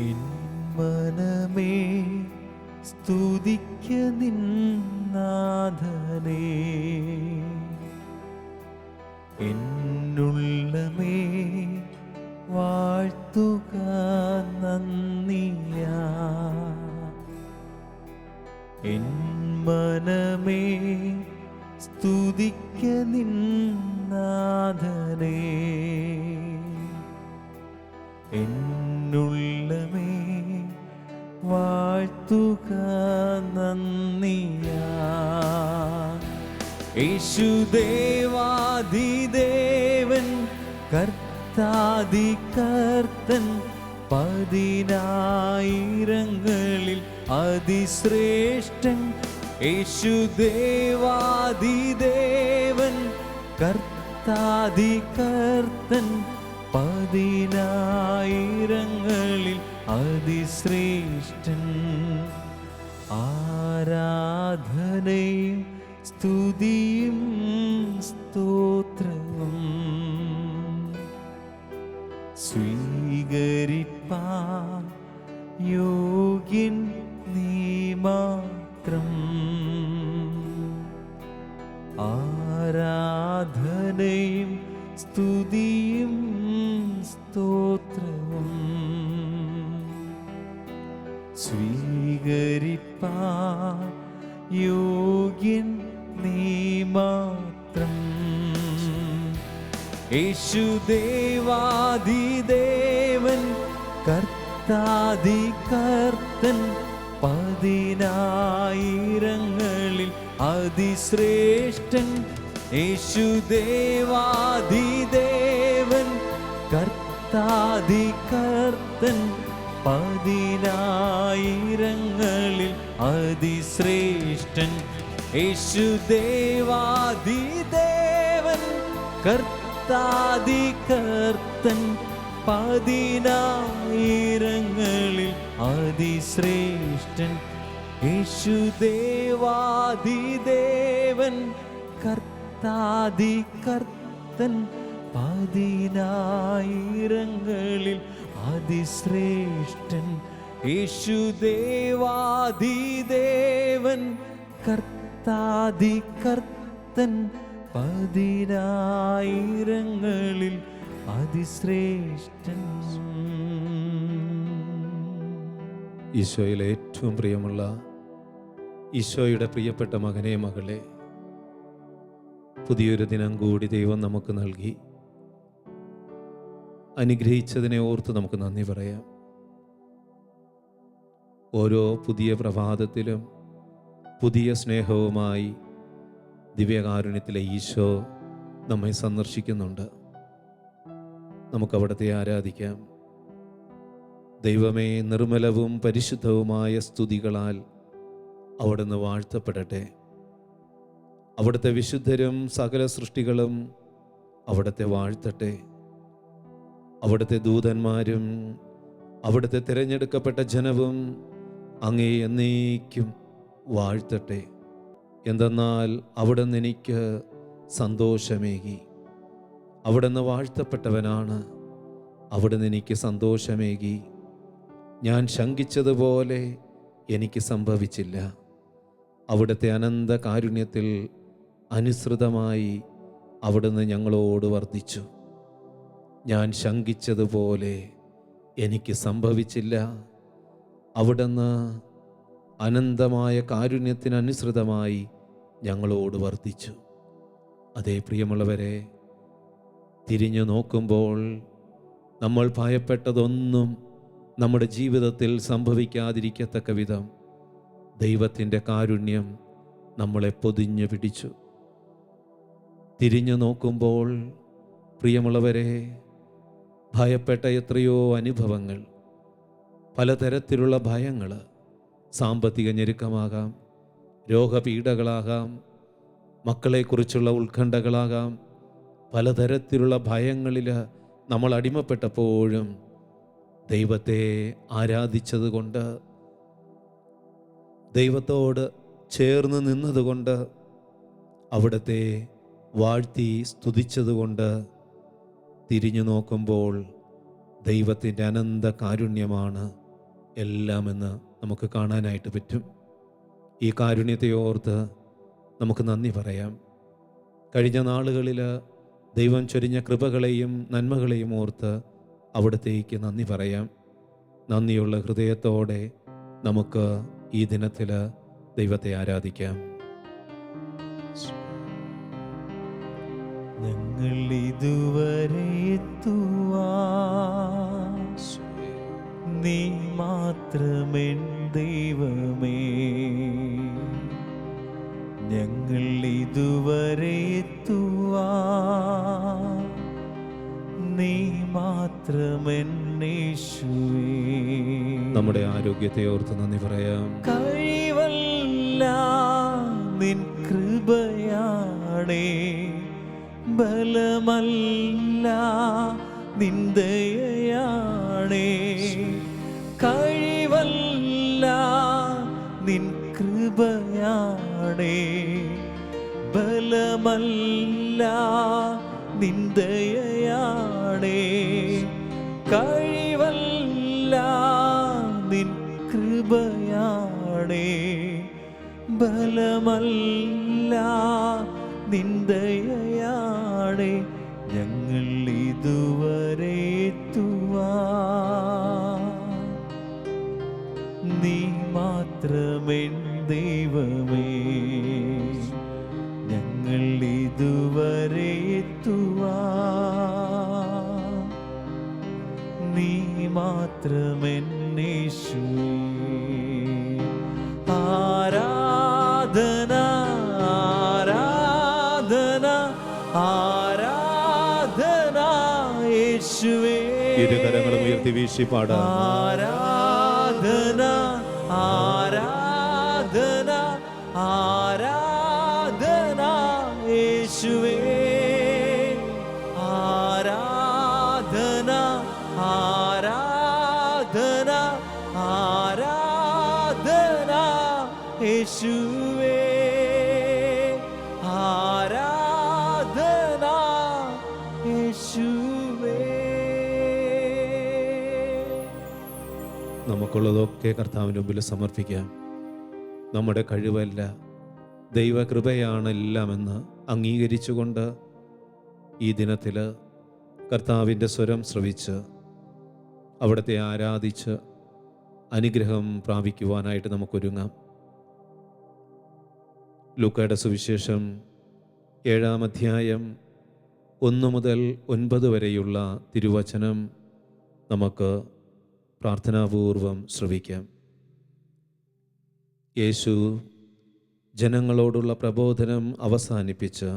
N മനമേ സ്തുതിക്ക നിൻ നാഥനേ, എന്നുള്ളമേ വാഴ്ത്തുക നന്ദിയാ. N മനമേ സ്തുതിക്ക നിൻ നാഥനേ, എന്നുള്ളമേ വാഴ്ത്തുക നന്ദിയാ. യേശുദേവാധിദേവൻ കർത്താധികർത്തൻ, പതിനായിരങ്ങളിൽ അതിശ്രേഷ്ഠൻ. യേശുദേവാധിദേവൻ കർത്താധികർത്തൻ, പതിനായിരങ്ങളിൽ അതിശ്രേഷ്ഠൻ. ആരാധനയും സ്തുതിയും സ്തോത്രവും സ്വീകരിപ്പാൻ യോഗ്യൻ നീ മാത്രം. ആരാധനയും സ്തുതിയും സ്തോത്രവും സ്വീകരിപ്പാൻ യോഗ്യൻ നീ മാത്രം. യേശുദേവാധിദേവൻ കർത്താധികർത്തൻ, പതിനായിരങ്ങളിൽ അതിശ്രേഷ്ഠൻ. യേശുദേവാധിദേവൻ കർത്താധികർത്തൻ, പതിനായിരങ്ങളിൽ അതിശ്രേഷ്ഠൻ. യേശുദേവാധിദേവൻ കർത്താധികർത്തൻ, പതിനായിരങ്ങളിൽ അതിശ്രേഷ്ഠൻ. യേശുദേവാധിദേവൻ കർത്താധികർത്തൻ, പതിനായിരങ്ങളിൽ അതിശ്രേഷ്ഠൻ. യേശുദേവാധിദേവൻ കർത്താധികർത്തൻ, പതിനായിരങ്ങളിൽ അതിശ്രേഷ്ഠൻ. ഈശോയിലെ ഏറ്റവും പ്രിയമുള്ള ഈശോയുടെ പ്രിയപ്പെട്ട മകനെ, മകളെ, പുതിയൊരു ദിനം കൂടി ദൈവം നമുക്ക് നൽകി. അനുഗ്രഹിച്ചതിനെ ഓർത്ത് നമുക്ക് നന്ദി പറയാം. ഓരോ പുതിയ പ്രഭാതത്തിലും പുതിയ സ്നേഹവുമായി ദിവ്യകാരുണ്യത്തിലെ ഈശോ നമ്മെ സന്ദർശിക്കുന്നുണ്ട്. നമുക്കവിടുത്തെ ആരാധിക്കാം. ദൈവമേ, നിർമ്മലവും പരിശുദ്ധവുമായ സ്തുതികളാൽ അവിടുന്ന് വാഴ്ത്തപ്പെടട്ടെ. അവിടുത്തെ വിശുദ്ധരും സകല സൃഷ്ടികളും അവിടുത്തെ വാഴ്ത്തട്ടെ. അവിടുത്തെ ദൂതന്മാരും അവിടുത്തെ തിരഞ്ഞെടുക്കപ്പെട്ട ജനവും അങ്ങേ എന്നേക്കും വാഴ്ത്തട്ടെ. എന്തെന്നാൽ അവിടുന്ന് എനിക്ക് സന്തോഷമേകി. അവിടുന്ന് വാഴ്ത്തപ്പെട്ടവനാണ്. അവിടുന്ന് എനിക്ക് സന്തോഷമേകി. ഞാൻ ശങ്കിച്ചതുപോലെ എനിക്ക് സംഭവിച്ചില്ല. അവിടുത്തെ അനന്ത കാരുണ്യത്തിൽ അനുസൃതമായി അവിടുന്ന് ഞങ്ങളോട് വർദ്ധിച്ചു. ഞാൻ ശങ്കിച്ചതുപോലെ എനിക്ക് സംഭവിച്ചില്ല. അവിടുന്ന് അനന്തമായ കാരുണ്യത്തിനനുസൃതമായി ഞങ്ങളോട് വർദ്ധിച്ചു. അതേ പ്രിയമുള്ളവരെ, തിരിഞ്ഞു നോക്കുമ്പോൾ നമ്മൾ ഭയപ്പെട്ടതൊന്നും നമ്മുടെ ജീവിതത്തിൽ സംഭവിക്കാതിരിക്കത്തക്ക വിധം ദൈവത്തിൻ്റെ കാരുണ്യം നമ്മളെ പൊതിഞ്ഞു പിടിച്ചു. തിരിഞ്ഞു നോക്കുമ്പോൾ പ്രിയമുള്ളവരെ, ഭയപ്പെട്ട എത്രയോ അനുഭവങ്ങൾ, പലതരത്തിലുള്ള ഭയങ്ങൾ, സാമ്പത്തിക ഞെരുക്കമാകാം, രോഗപീഠകളാകാം, മക്കളെക്കുറിച്ചുള്ള ഉത്കണ്ഠകളാകാം, പലതരത്തിലുള്ള ഭയങ്ങളിൽ നമ്മൾ അടിമപ്പെട്ടപ്പോഴും ദൈവത്തെ ആരാധിച്ചതുകൊണ്ട്, ദൈവത്തോട് ചേർന്ന് നിന്നതുകൊണ്ട്, അവിടുത്തെ വാഴ്ത്തി സ്തുതിച്ചതുകൊണ്ട് തിരിഞ്ഞു നോക്കുമ്പോൾ ദൈവത്തിൻ്റെ അനന്ത കാരുണ്യമാണ് എല്ലാമെന്ന് നമുക്ക് കാണാനായിട്ട് പറ്റും. ഈ കാരുണ്യത്തെ ഓർത്ത് നമുക്ക് നന്ദി പറയാം. കഴിഞ്ഞ നാളുകളിൽ ദൈവം ചൊരിഞ്ഞ കൃപകളെയും നന്മകളെയും ഓർത്ത് അവിടത്തേക്ക് നന്ദി പറയാം. നന്ദിയുള്ള ഹൃദയത്തോടെ നമുക്ക് ഈ ദിനത്തിൽ ദൈവത്തെ ആരാധിക്കാം. ഞങ്ങൾ ഇതുവരെ എത്തുവാൻ നീ മാത്രമെൻ ദൈവമേ. ഞങ്ങൾ ഇതുവരെ എത്തുവാൻ നീ മാത്രമെൻ യേശുവേ. നമ്മുടെ ആരോഗ്യത്തെ ഓർത്ത് നന്ദി പറയാം. കഴിവല്ല നിൻ കൃപയാണേ, ബലമല്ല നിൻ ദയയാണേ. കഴിവല്ല നിൻ കൃപയാണേ, ബലമല്ല നിൻ ദയയാണേ. കഴിവല്ല നിൻ കൃപയാണേ, ബലമല്ല നിൻ ദയയാണേ. ഞങ്ങൾ ഇതുവരെ എത്തുവാൻ നീ മാത്രമെൻ ദൈവമേ. ഞങ്ങൾ ഇതുവരെ എത്തുവാൻ നീ മാത്രമെൻ യേശുവേ. ആരാധന ആരാധന ആരാധന യേശുവേ. ഇരുകരങ്ങളും ഉയർത്തി വീശി പാടാം. ആരാധന ആരാധന ആരാധന യേശുവേ. ആരാധന ആരാധന ആരാധന യേശുവേ. ആരാധന യേശുവേ. നമുക്കുള്ളതൊക്കെ കർത്താവിൻ്റെ മുമ്പിൽ സമർപ്പിക്കാം. നമ്മുടെ കഴിവല്ല, ദൈവകൃപയാണ് എല്ലാമെന്ന് അംഗീകരിച്ചുകൊണ്ട് ഈ ദിനത്തിൽ കർത്താവിൻ്റെ സ്വരം ശ്രവിച്ച് അവിടുത്തെ ആരാധിച്ച് അനുഗ്രഹം പ്രാപിക്കുവാനായിട്ട് നമുക്കൊരുങ്ങാം. ലൂക്കായുടെ സുവിശേഷം 7-ാം അധ്യായം 1 മുതൽ 9 വരെയുള്ള തിരുവചനം നമുക്ക് പ്രാർത്ഥനാപൂർവം ശ്രവിക്കാം. യേശു ജനങ്ങളോടുള്ള പ്രബോധനം അവസാനിപ്പിച്ച്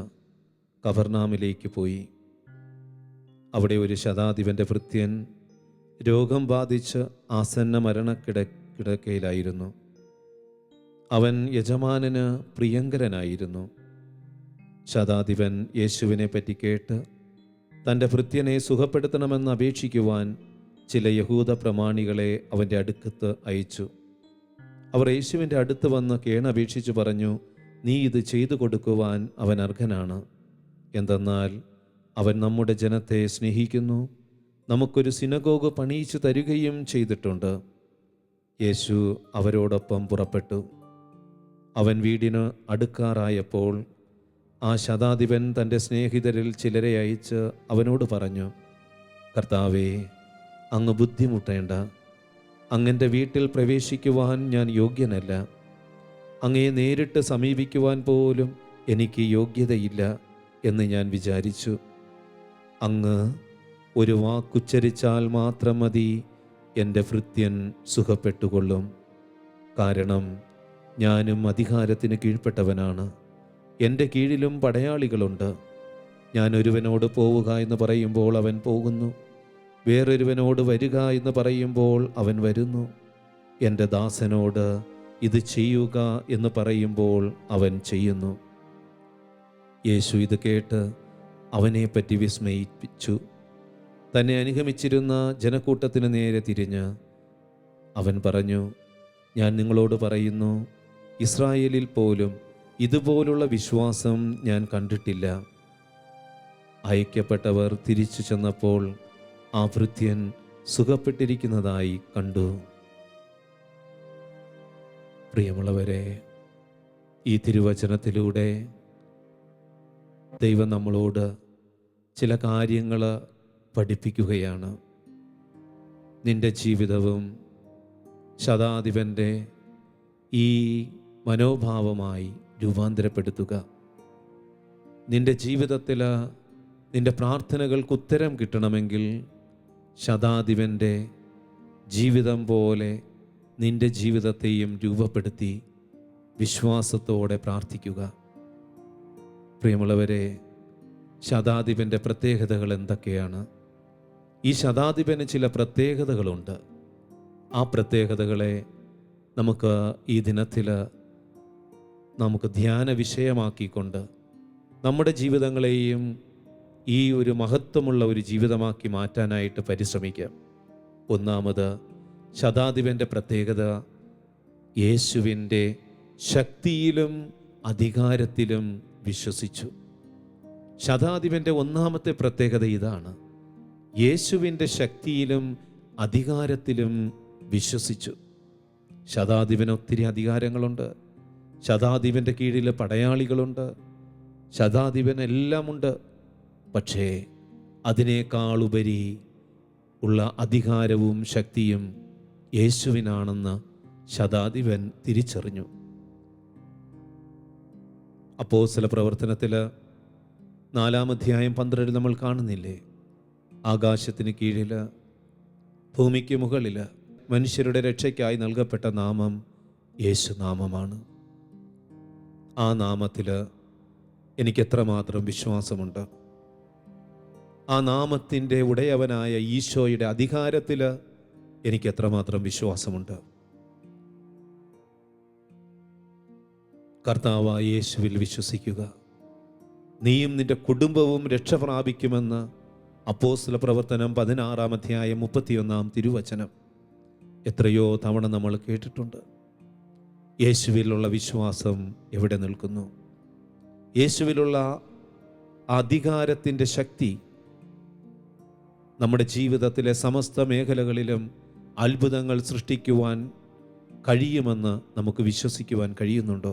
കഫർനാമിലേക്ക് പോയി. അവിടെ ഒരു ശതാധിപൻ്റെ ഭൃത്യൻ രോഗം ബാധിച്ച് ആസന്ന മരണക്കിടക്കയിലായിരുന്നു. അവൻ യജമാനന് പ്രിയങ്കരനായിരുന്നു. ശതാധിപൻ യേശുവിനെ പറ്റി കേട്ട് തൻ്റെ ഭൃത്യനെ സുഖപ്പെടുത്തണമെന്ന് അപേക്ഷിക്കുവാൻ ചില യഹൂദ പ്രമാണികളെ അവൻ്റെ അടുക്കത്ത് അയച്ചു. അവർ യേശുവിൻ്റെ അടുത്ത് വന്ന് കേണപേക്ഷിച്ചു പറഞ്ഞു, നീ ഇത് ചെയ്തു കൊടുക്കുവാൻ അവൻ അർഹനാണ്. എന്തെന്നാൽ അവൻ നമ്മുടെ ജനത്തെ സ്നേഹിക്കുന്നു, നമുക്കൊരു സിനഗോഗ് പണിയിച്ചു തരികയും ചെയ്തിട്ടുണ്ട്. യേശു അവരോടൊപ്പം പുറപ്പെട്ടു. അവൻ വീടിന് അടുക്കാറായപ്പോൾ ആ ശതാധിപൻ തൻ്റെ സ്നേഹിതരിൽ ചിലരെ അയച്ച് അവനോട് പറഞ്ഞു, കർത്താവേ, അങ്ങ് ബുദ്ധിമുട്ടേണ്ട. അങ്ങൻ്റെ വീട്ടിൽ പ്രവേശിക്കുവാൻ ഞാൻ യോഗ്യനല്ല. അങ്ങയെ നേരിട്ട് സമീപിക്കുവാൻ പോലും എനിക്ക് യോഗ്യതയില്ല എന്ന് ഞാൻ വിചാരിച്ചു. അങ്ങ് ഒരു വാക്കുച്ചരിച്ചാൽ മാത്രം മതി, എൻ്റെ ഭൃത്യൻ സുഖപ്പെട്ടുകൊള്ളും. കാരണം ഞാനും അധികാരത്തിന് കീഴ്പ്പെട്ടവനാണ്. എൻ്റെ കീഴിലും പടയാളികളുണ്ട്. ഞാൻ ഒരുവനോട് പോവുക എന്ന് പറയുമ്പോൾ അവൻ പോകുന്നു, വേറൊരുവനോട് വരിക എന്ന് പറയുമ്പോൾ അവൻ വരുന്നു. എൻ്റെ ദാസനോട് ഇത് ചെയ്യുക എന്ന് പറയുമ്പോൾ അവൻ ചെയ്യുന്നു. യേശു ഇത് കേട്ട് അവനെപ്പറ്റി വിസ്മയിപ്പിച്ചു. തന്നെ അനുഗമിച്ചിരുന്ന ജനക്കൂട്ടത്തിന് നേരെ തിരിഞ്ഞ് അവൻ പറഞ്ഞു, ഞാൻ നിങ്ങളോട് പറയുന്നു, ഇസ്രായേലിൽ പോലും ഇതുപോലുള്ള വിശ്വാസം ഞാൻ കണ്ടിട്ടില്ല. അയക്കപ്പെട്ടവർ തിരിച്ചു ചെന്നപ്പോൾ ആ ഭൃത്യൻ സുഖപ്പെട്ടിരിക്കുന്നതായി കണ്ടു. പ്രിയമുള്ളവരെ, ഈ തിരുവചനത്തിലൂടെ ദൈവം നമ്മളോട് ചില കാര്യങ്ങൾ പഠിപ്പിക്കുകയാണ്. നിന്റെ ജീവിതവും ശതാധിപൻ്റെ ഈ മനോഭാവമായി രൂപാന്തരപ്പെടുത്തുക. നിന്റെ ജീവിതത്തിൽ നിന്റെ പ്രാർത്ഥനകൾക്ക് ഉത്തരം കിട്ടണമെങ്കിൽ ശതാധിപൻ്റെ ജീവിതം പോലെ നിന്റെ ജീവിതത്തെയും രൂപപ്പെടുത്തി വിശ്വാസത്തോടെ പ്രാർത്ഥിക്കുക. പ്രിയമുള്ളവരെ, ശതാധിപൻ്റെ പ്രത്യേകതകൾ എന്തൊക്കെയാണ്? ഈ ശതാധിപന് ചില പ്രത്യേകതകളുണ്ട്. ആ പ്രത്യേകതകളെ നമുക്ക് ഈ ദിനത്തിൽ നമുക്ക് ധ്യാന വിഷയമാക്കിക്കൊണ്ട് നമ്മുടെ ജീവിതങ്ങളെയും ഈ ഒരു മഹത്വമുള്ള ഒരു ജീവിതമാക്കി മാറ്റാനായിട്ട് പരിശ്രമിക്കാം. ഒന്നാമത്, ശതാധിപൻ്റെ പ്രത്യേകത യേശുവിൻ്റെ ശക്തിയിലും അധികാരത്തിലും വിശ്വസിച്ചു. ശതാധിപൻ്റെ ഒന്നാമത്തെ പ്രത്യേകത ഇതാണ്: യേശുവിൻ്റെ ശക്തിയിലും അധികാരത്തിലും വിശ്വസിച്ചു. ശതാധിപന് ഒത്തിരി അധികാരങ്ങളുണ്ട്. ശതാധിപൻ്റെ കീഴിൽ പടയാളികളുണ്ട്. ശതാധിപനെല്ലാമുണ്ട്. പക്ഷേ അതിനേക്കാളുപരി ഉള്ള അധികാരവും ശക്തിയും യേശുവിനാണെന്ന് ശതാധിപൻ തിരിച്ചറിഞ്ഞു. അപ്പോസ്തല പ്രവർത്തനത്തിൽ 4-ാം അധ്യായം 12 നമ്മൾ കാണുന്നില്ലേ? ആകാശത്തിന് കീഴിൽ ഭൂമിക്ക് മുകളിൽ മനുഷ്യരുടെ രക്ഷയ്ക്കായി നൽകപ്പെട്ട നാമം യേശുനാമമാണ്. ആ നാമത്തിൽ എനിക്കെത്രമാത്രം വിശ്വാസമുണ്ട്. ആ നാമത്തിൻ്റെ ഉടയവനായ ഈശോയുടെ അധികാരത്തിൽ എനിക്കെത്രമാത്രം വിശ്വാസമുണ്ട്. കർത്താവായ യേശുവിൽ വിശ്വസിക്കുക, നീയും നിന്റെ കുടുംബവും രക്ഷ പ്രാപിക്കുമെന്ന് അപ്പോസ്തല പ്രവർത്തനം 16-ാം അധ്യായം 31-ാം തിരുവചനം എത്രയോ തവണ നമ്മൾ കേട്ടിട്ടുണ്ട്. യേശുവിലുള്ള വിശ്വാസം എവിടെ നിൽക്കുന്നു? യേശുവിലുള്ള അധികാരത്തിൻ്റെ ശക്തി നമ്മുടെ ജീവിതത്തിലെ സമസ്ത മേഖലകളിലും അത്ഭുതങ്ങൾ സൃഷ്ടിക്കുവാൻ കഴിയുമെന്ന് നമുക്ക് വിശ്വസിക്കുവാൻ കഴിയുന്നുണ്ടോ?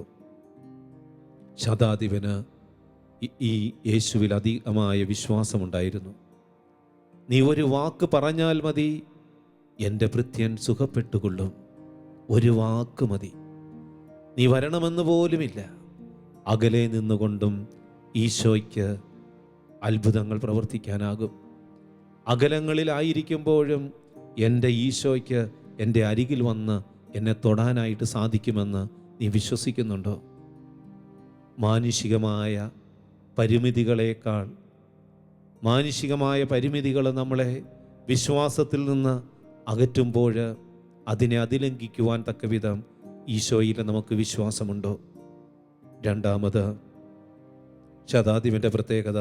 ശതാധിപന് ഈ യേശുവിൽ അധികമായ വിശ്വാസമുണ്ടായിരുന്നു. നീ ഒരു വാക്ക് പറഞ്ഞാൽ മതി, എൻ്റെ ഭൃത്യൻ സുഖപ്പെട്ടുകൊള്ളും. ഒരു വാക്ക് മതി. നീ വരണമെന്ന് പോലുമില്ല. അകലെ നിന്നുകൊണ്ടും ഈശോയ്ക്ക് അത്ഭുതങ്ങൾ പ്രവർത്തിക്കാനാകും. അകലങ്ങളിലായിരിക്കുമ്പോഴും എൻ്റെ ഈശോയ്ക്ക് എൻ്റെ അരികിൽ വന്ന് എന്നെ തൊടാനായിട്ട് സാധിക്കുമെന്ന് നീ വിശ്വസിക്കുന്നുണ്ടോ? മാനുഷികമായ പരിമിതികളേക്കാൾ മാനുഷികമായ പരിമിതികൾ നമ്മളെ വിശ്വാസത്തിൽ നിന്ന് അകറ്റുമ്പോൾ അതിനെ അതിലംഘിക്കുവാൻ തക്കവിധം ഈശോയിൽ നമുക്ക് വിശ്വാസമുണ്ടോ? രണ്ടാമത്, ശതാധിപൻ്റെ പ്രത്യേകത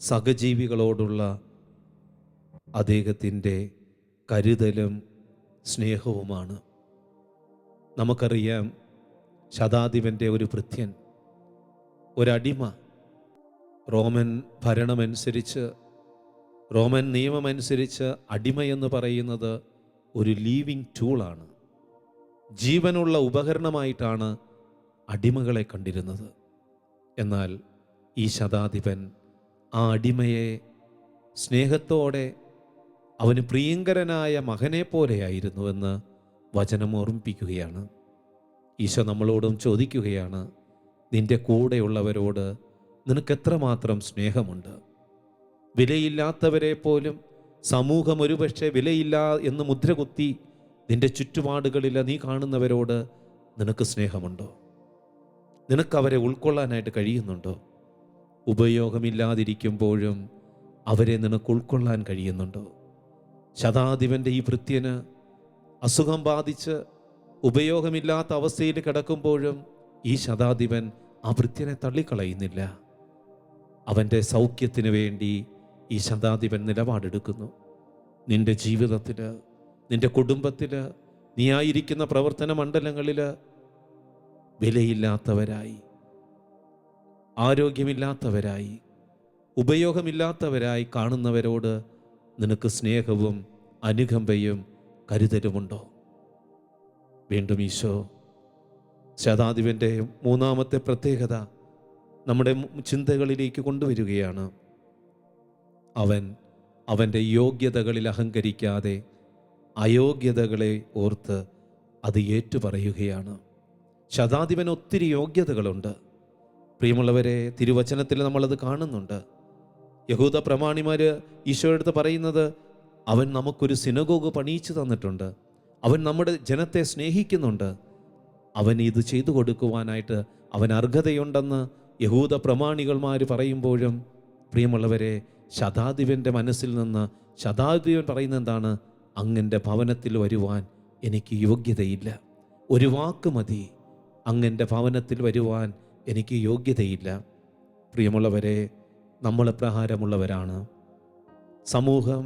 സഹജീവികളോടുള്ള അദ്ദേഹത്തിൻ്റെ കരുതലും സ്നേഹവുമാണ്. നമുക്കറിയാം, ശതാധിപൻ്റെ ഒരു ഭൃത്യൻ, ഒരടിമ, റോമൻ ഭരണമനുസരിച്ച്, റോമൻ നിയമമനുസരിച്ച് അടിമയെന്ന് പറയുന്നത് ഒരു ലീവിങ് ടൂളാണ്. ജീവനുള്ള ഉപകരണമായിട്ടാണ് അടിമകളെ കണ്ടിരുന്നത്. എന്നാൽ ഈ ശതാധിപൻ ആ അടിമയെ സ്നേഹത്തോടെ അവന് പ്രിയങ്കരനായ മകനെ പോലെയായിരുന്നുവെന്ന് വചനം ഓർമ്മിപ്പിക്കുകയാണ്. ഈശോ നമ്മളോടും ചോദിക്കുകയാണ്, നിന്റെ കൂടെയുള്ളവരോട് നിനക്കെത്രമാത്രം സ്നേഹമുണ്ട്? വിലയില്ലാത്തവരെ പോലും സമൂഹം ഒരുപക്ഷെ വിലയില്ല എന്ന് മുദ്രകുത്തി നിന്റെ ചുറ്റുപാടുകളിൽ നീ കാണുന്നവരോട് നിനക്ക് സ്നേഹമുണ്ടോ? നിനക്കവരെ ഉൾക്കൊള്ളാനായിട്ട് കഴിയുന്നുണ്ടോ? ഉപയോഗമില്ലാതിരിക്കുമ്പോഴും അവരെ നിനക്ക് ഉൾക്കൊള്ളാൻ കഴിയുന്നുണ്ടോ? ശതാധിപൻ്റെ ഈ ഭൃത്യന് അസുഖം ബാധിച്ച് ഉപയോഗമില്ലാത്ത അവസ്ഥയിൽ കിടക്കുമ്പോഴും ഈ ശതാധിപൻ ആ ഭൃത്യനെ തള്ളിക്കളയുന്നില്ല. അവൻ്റെ സൗഖ്യത്തിന് വേണ്ടി ഈ ശതാധിപൻ നിലപാടെടുക്കുന്നു. നിന്റെ ജീവിതത്തിൽ, നിന്റെ കുടുംബത്തിൽ, നീ ആയിരിക്കുന്ന പ്രവർത്തന മണ്ഡലങ്ങളിൽ വിലയില്ലാത്തവരായി, ആരോഗ്യമില്ലാത്തവരായി, ഉപയോഗമില്ലാത്തവരായി കാണുന്നവരോട് നിനക്ക് സ്നേഹവും അനുകമ്പയും കരുതലുമുണ്ടോ? വീണ്ടും ഈശോ ശതാധിപൻ്റെ മൂന്നാമത്തെ പ്രത്യേകത നമ്മുടെ ചിന്തകളിലേക്ക് കൊണ്ടുവരികയാണ്. അവൻ്റെ യോഗ്യതകളിൽ അഹങ്കരിക്കാതെ അയോഗ്യതകളെ ഓർത്ത് അത് ഏറ്റുപറയുകയാണ്. ശതാധിപന് ഒത്തിരി യോഗ്യതകളുണ്ട്. പ്രിയമുള്ളവരെ, തിരുവചനത്തിൽ നമ്മളത് കാണുന്നുണ്ട്. യഹൂദ പ്രമാണിമാർ ഈശോയെടുത്ത് പറയുന്നത്, അവൻ നമുക്കൊരു സിനഗോഗ് പണിയിച്ചു തന്നിട്ടുണ്ട്, അവൻ നമ്മുടെ ജനത്തെ സ്നേഹിക്കുന്നുണ്ട്, അവൻ ഇത് ചെയ്തു കൊടുക്കുവാനായിട്ട് അവൻ അർഹതയുണ്ടെന്ന് യഹൂദ പ്രമാണികന്മാർ പറയുമ്പോഴും, പ്രിയമുള്ളവരെ, ശതാധിപൻ്റെ മനസ്സിൽ നിന്ന് ശതാധിപൻ പറയുന്നത് എന്താണ്? അങ്ങൻ്റെ ഭവനത്തിൽ വരുവാൻ എനിക്ക് യോഗ്യതയില്ല. ഒരു വാക്ക് മതി, അങ്ങൻ്റെ ഭവനത്തിൽ വരുവാൻ എനിക്ക് യോഗ്യതയില്ല. പ്രിയമുള്ളവരെ, നമ്മൾ എപ്രകാരമുള്ളവരാണ്? സമൂഹം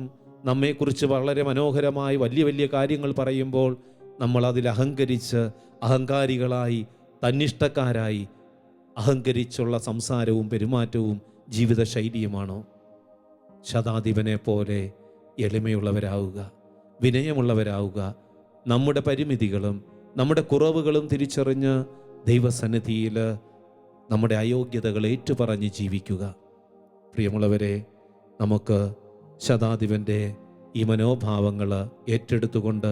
നമ്മെക്കുറിച്ച് വളരെ മനോഹരമായി വലിയ വലിയ കാര്യങ്ങൾ പറയുമ്പോൾ നമ്മളതിൽ അഹങ്കരിച്ച് അഹങ്കാരികളായി തന്നിഷ്ടക്കാരായി അഹങ്കരിച്ചുള്ള സംസാരവും പെരുമാറ്റവും ജീവിതശൈലിയുമാണോ? ശതാധിപനെ പോലെ എളിമയുള്ളവരാവുക, വിനയമുള്ളവരാവുക, നമ്മുടെ പരിമിതികളും നമ്മുടെ കുറവുകളും തിരിച്ചറിഞ്ഞ് ദൈവസന്നിധിയിൽ നമ്മുടെ അയോഗ്യതകൾ ഏറ്റുപറഞ്ഞ് ജീവിക്കുക. പ്രിയമുള്ളവരെ, നമുക്ക് ശതാധിപൻ്റെ ഈ മനോഭാവങ്ങൾ ഏറ്റെടുത്തുകൊണ്ട്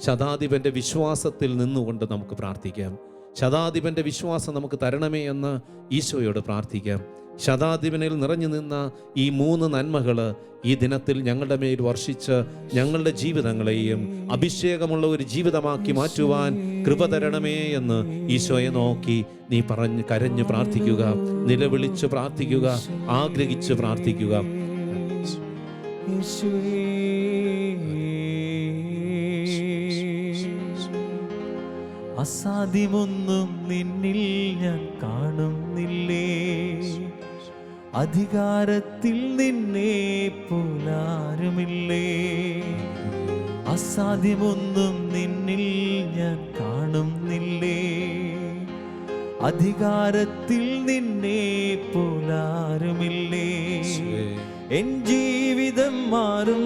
ശതാധിപൻ്റെ വിശ്വാസത്തിൽ നിന്നുകൊണ്ട് നമുക്ക് പ്രാർത്ഥിക്കാം. ശതാധിപൻ്റെ വിശ്വാസം നമുക്ക് തരണമേ എന്ന് ഈശോയോട് പ്രാർത്ഥിക്കാം. ശതാധിപനിൽ നിറഞ്ഞു നിന്ന ഈ 3 നന്മകൾ ഈ ദിനത്തിൽ ഞങ്ങളുടെ മേൽ വർഷിച്ച് ഞങ്ങളുടെ ജീവിതങ്ങളെയും അഭിഷേകമുള്ള ഒരു ജീവിതമാക്കി മാറ്റുവാൻ കൃപ തരണമേ എന്ന് ഈശോയെ നോക്കി നീ കരഞ്ഞ് പ്രാർത്ഥിക്കുക, നിലവിളിച്ച് പ്രാർത്ഥിക്കുക, ആഗ്രഹിച്ച് പ്രാർത്ഥിക്കുക. അസാധ്യമൊന്നും നിന്നിൽ ഞാൻ കാണുന്നില്ലേ, അധികാരത്തിൽ നിന്നെ പോലാരുമില്ലേ. അസാധ്യമൊന്നും നിന്നിൽ ഞാൻ കാണുന്നില്ലേ, അധികാരത്തിൽ നിന്നെ പോലാരുമില്ലേ. എൻ ജീവിതം മാറും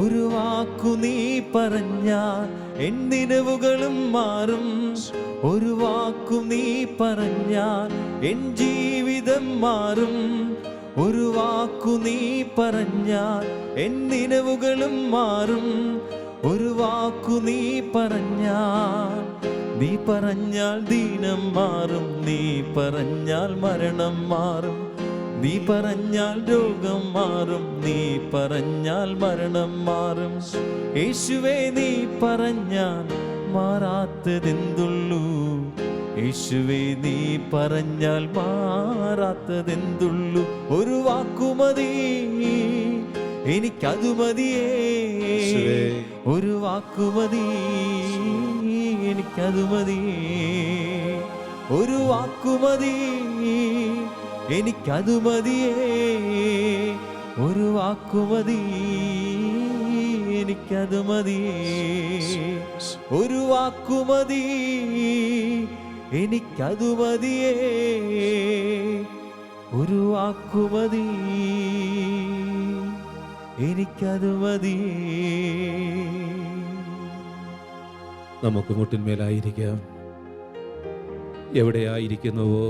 ഒരു വാക്കു നീ പറഞ്ഞാൽ, എൻ നിലവുകളും മാറും ഒരു വാക്കു നീ പറഞ്ഞാൽ. എൻ ജീവിതം മാറും ഒരു വാക്കു നീ പറഞ്ഞാൽ, എൻ നിലവുകളും മാറും ഒരു വാക്കു നീ പറഞ്ഞാൽ. നീ പറഞ്ഞാൽ ദീനം മാറും, നീ പറഞ്ഞാൽ മരണം മാറും, നീ പറഞ്ഞാൽ രോഗം മാറും, നീ പറഞ്ഞാൽ മരണം മാറും. യേശുവേ, നീ പറഞ്ഞാൽ മാറാത്തതെന്തുള്ളൂ, യേശുവേ നീ പറഞ്ഞാൽ മാറാത്തതെന്തുള്ളൂ. ഒരു വാക്കുമതി എനിക്കതു മതിയേ, ഒരു വാക്കുമതി എനിക്കതു മതിയേ, ഒരു വാക്കുമതി എനിക്കതു മതിയേ, ഒരു വാക്കുമതി എനിക്കതു മതിയേ, ഒരു വാക്കുമതി എനിക്കതു മതിയേ, ഒരു വാക്കുമതി എനിക്കതു മതിയേ. നമുക്ക് മുട്ടിന്മേലായിരിക്കാം. എവിടെയായിരിക്കുന്നുവോ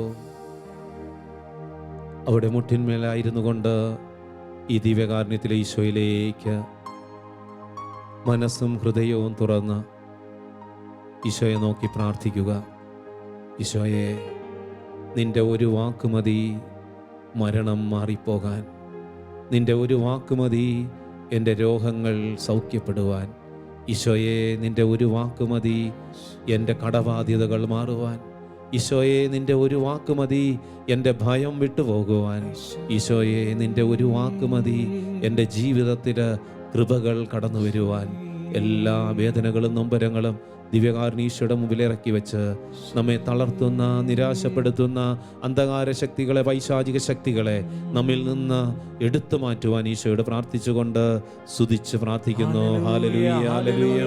അവിടെ മുട്ടിന്മേലായിരുന്നു കൊണ്ട് ഈ ദിവ്യകാരുണ്യത്തിലെ ഈശോയിലേക്ക് മനസ്സും ഹൃദയവും തുറന്ന് ഈശോയെ നോക്കി പ്രാർത്ഥിക്കുക. ഈശോയെ, നിൻ്റെ ഒരു വാക്ക് മതി മരണം മാറിപ്പോകാൻ, നിൻ്റെ ഒരു വാക്ക് മതി എൻ്റെ രോഗങ്ങൾ സൗഖ്യപ്പെടുവാൻ. ഈശോയെ, നിൻ്റെ ഒരു വാക്ക് മതി എൻ്റെ കടബാധ്യതകൾ മാറുവാൻ. ഈശോയെ, നിൻ്റെ ഒരു വാക്ക് മതി എൻ്റെ ഭയം വിട്ടുപോകുവാൻ. ഈശോയെ, നിൻ്റെ ഒരു വാക്ക് മതി എൻ്റെ ജീവിതത്തിൽ കൃപകൾ കടന്നു വരുവാൻ. എല്ലാ വേദനകളും നൊമ്പരങ്ങളും ദിവ്യകാരുണ്യയുടെ മുമ്പിൽ ഇറക്കി വെച്ച് നമ്മെ തളർത്തുന്ന, നിരാശപ്പെടുത്തുന്ന അന്ധകാര ശക്തികളെ, പൈശാചിക ശക്തികളെ നമ്മിൽ നിന്ന് എടുത്തു മാറ്റുവാൻ ഈശോയോട് പ്രാർത്ഥിച്ചുകൊണ്ട് സ്തുതിച്ച് പ്രാർത്ഥിക്കുന്നു. ഹല്ലേലൂയ, ഹല്ലേലൂയ.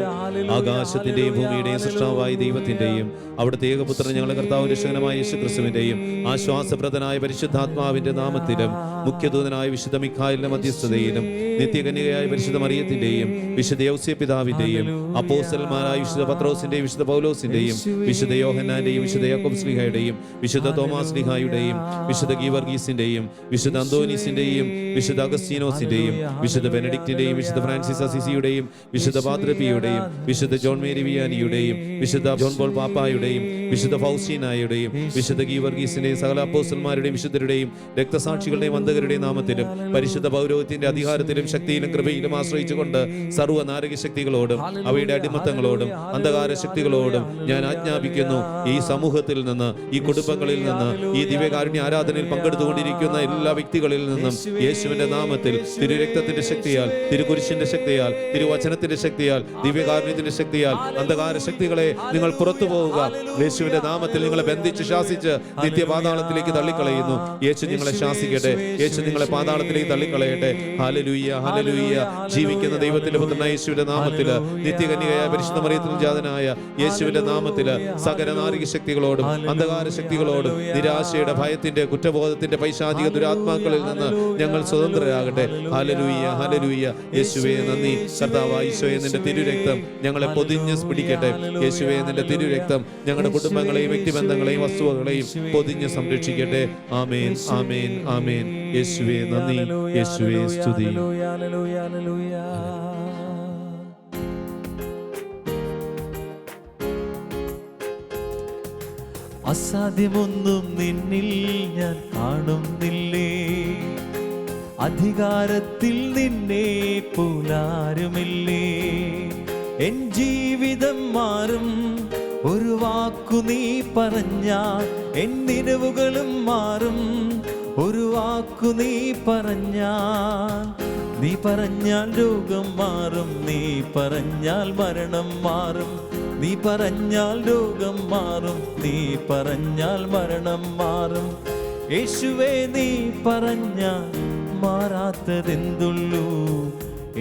ആകാശത്തിന്റെയും ഭൂമിയുടെയും സൃഷ്ടാവായ ദൈവത്തിന്റെയും അവിടുത്തെ ഏകപുത്രൻ ഞങ്ങളുടെ കർത്താവും രക്ഷകനുമായ യേശുക്രിസ്തുവിന്റെയും ആശ്വാസപ്രദനായ പരിശുദ്ധാത്മാവിന്റെ നാമത്തിലും മുഖ്യദൂതനായ വിശുദ്ധ മിഖായേലിന്റെ മധ്യസ്ഥതയിലും നിത്യകന്യകയായ പരിശുദ്ധ മറിയത്തിന്റെയും വിശുദ്ധ യൗസേപ്പ് പിതാവിന്റെയും അപ്പോസ്തലന്മാരായ വിശുദ്ധ പത്രോസിന്റെയും വിശുദ്ധ പൗലോസിന്റെയും വിശുദ്ധ യോഹന്നാന്റെയും വിശുദ്ധ യാക്കോബ് ശ്ലീഹായുടെയും വിശുദ്ധ തോമാസ് ശ്ലീഹായുടെയും വിശുദ്ധ ഗീവർഗീസിന്റെയും വിശുദ്ധ അന്തോനീസിന്റെയും വിശുദ്ധ അഗസ്തീനോസിന്റെയും വിശുദ്ധ ബെനഡിക്റ്റിന്റെയും വിശുദ്ധ ഫ്രാൻസിസ് അസിസിയുടെയും വിശുദ്ധ പാദ്രപ്പിയുടെയും വിശുദ്ധ ജോൺ മേരി വിയാനിയുടെയും വിശുദ്ധ ജോൺ പോൾ പാപ്പായുടെയും വിശുദ്ധ ഫൗസ്റ്റീനായുടെയും വിശുദ്ധ ഗീവർഗീസിന്റെയും സകല അപ്പോസ്തലന്മാരുടെയും വിശുദ്ധരുടെയും രക്തസാക്ഷികളുടെയും വന്ദകരുടെയും നാമത്തിലും പരിശുദ്ധ പൗരോഹിത്യത്തിന്റെ അധികാരത്തിലും ശക്തിയിലും കൃപയിലും ആശ്രയിച്ചുകൊണ്ട് സർവ്വ നാരക ശക്തികളോടും അവയുടെ അടിമത്തങ്ങളോടും അന്ധകാര ശക്തികളോടും ഞാൻ ആജ്ഞാപിക്കുന്നു, ഈ സമൂഹത്തിൽ നിന്ന്, ഈ കുടുംബങ്ങളിൽ നിന്ന്, ഈ ദിവ്യകാരുണ്യ ആരാധനയിൽ പങ്കെടുത്തുകൊണ്ടിരിക്കുന്ന എല്ലാ വ്യക്തികളിൽ നിന്നും യേശുവിന്റെ നാമത്തിൽ തിരുരക്തത്തിന്റെ ശക്തിയാൽ, തിരുകുരിശിന്റെ ശക്തിയാൽ, തിരുവചനത്തിന്റെ ശക്തിയാൽ, ദിവ്യകാരുണ്യത്തിന്റെ ശക്തിയാൽ അന്ധകാര ശക്തികളെ നിങ്ങൾ പുറത്തു പോവുക. യേശുവിന്റെ നാമത്തിൽ നിങ്ങളെ ബന്ധിച്ച് ശാസിച്ച് നിത്യപാതാളത്തിലേക്ക് തള്ളിക്കളയുന്നു. യേശു നിങ്ങളെ ശാസിക്കട്ടെ, യേശു നിങ്ങളെ പാതാളത്തിലേക്ക് തള്ളിക്കളയട്ടെ. Hallelujah, hallelujah. ജീവിക്കുന്ന ദൈവത്തിന്റെ പുത്രനായ യേശുവിന്റെ നാമത്തില്, നിത്യകന്യകയായ പരിശുദ്ധ മറിയത്തിൽ ജാതനായ യേശുവിന്റെ നാമത്തില് സകല നാരിക ശക്തികളോടും അന്ധകാര ശക്തികളോടും നിരാശയുടെ, ഭയത്തിന്റെ, കുറ്റബോധത്തിന്റെ പൈശാചിക ദുരാത്മാക്കളിൽ നിന്ന് ഞങ്ങൾ സ്വതന്ത്രരാകട്ടെ. Hallelujah, hallelujah. യേശുവേ നന്ദി. കർത്താവായ ഈശോയെ, നിന്റെ തിരുരക്തം ഞങ്ങളെ പൊതിഞ്ഞ് പിടിക്കട്ടെ. യേശുവേ, നിന്റെ തിരുരക്തം ഞങ്ങളുടെ കുടുംബങ്ങളെയും വ്യക്തിബന്ധങ്ങളെയും വസ്തുവകളെയും പൊതിഞ്ഞ് സംരക്ഷിക്കട്ടെ. ആമേൻ, ആമേൻ, ആമേൻ. യേശുവേ നന്ദി, യേശുവേ സ്തുതി. അസാധ്യമൊന്നും നിന്നിൽ ഞാൻ കാണുന്നില്ലേ, അധികാരത്തിൽ നിന്നെ പോലാരുമില്ലേ. എൻ ജീവിതം മാറും ഒരു വാക്കു നീ പറഞ്ഞാൽ, എൻ നിലവുകളും മാറും ഒരു വാക്കു നീ പറഞ്ഞാൽ. നീ പറഞ്ഞാൽ രോഗം മാറും, നീ പറഞ്ഞാൽ മരണം മാറും. നീ പറഞ്ഞാൽ രോഗം മാറും, നീ പറഞ്ഞാൽ മരണം മാറും. യേശുവേ, നീ പറഞ്ഞാൽ മാറാത്തതെന്തുള്ളൂ.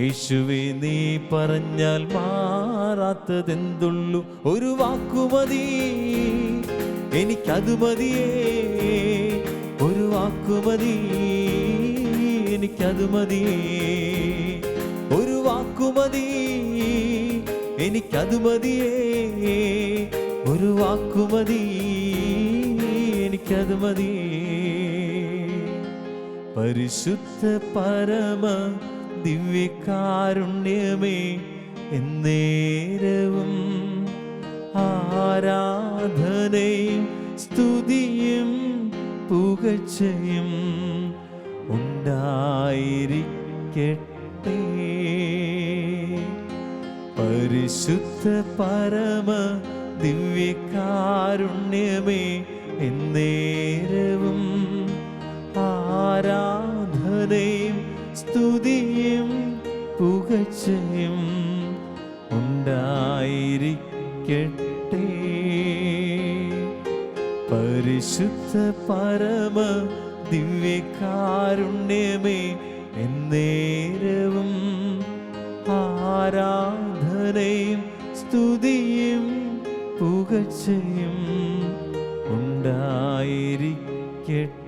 യേശുവേ, നീ പറഞ്ഞാൽ മാറാത്തതെന്തുള്ളൂ. ഒരു വാക്കുമതി, എനിക്കതു മതിയേ. ഒരു വാക്കുമതി, എനിക്കതു മതിയേ. ഒരു വാക്കുമതി, എനിക്കതു മതിയേ. ഒരു വാക്കുമതി, എനിക്കതു മതിയേ. പരിശുദ്ധ പരമ ദിവ്യകാരുണ്യമേ, എന്നേരവും ആരാധനയും സ്തുതിയും പുകഴ്ചയും ഉണ്ടായിരിക്കട്ടെ. പരിശുദ്ധ പരമ ദിവ്യകാരുണ്യമേ, എന്നേരവും ആരാധനയും സ്തുതിയും പുകഴ്ചയും ഉണ്ടായിരിക്കട്ടെ. പരിശുദ്ധ പരമ ദിവ്യകാരുണ്യമേ, എന്നേരവും ആരാധനയും സ്തുതിയും പുകഴ്ചയും ഉണ്ടായിരിക്കട്ടെ.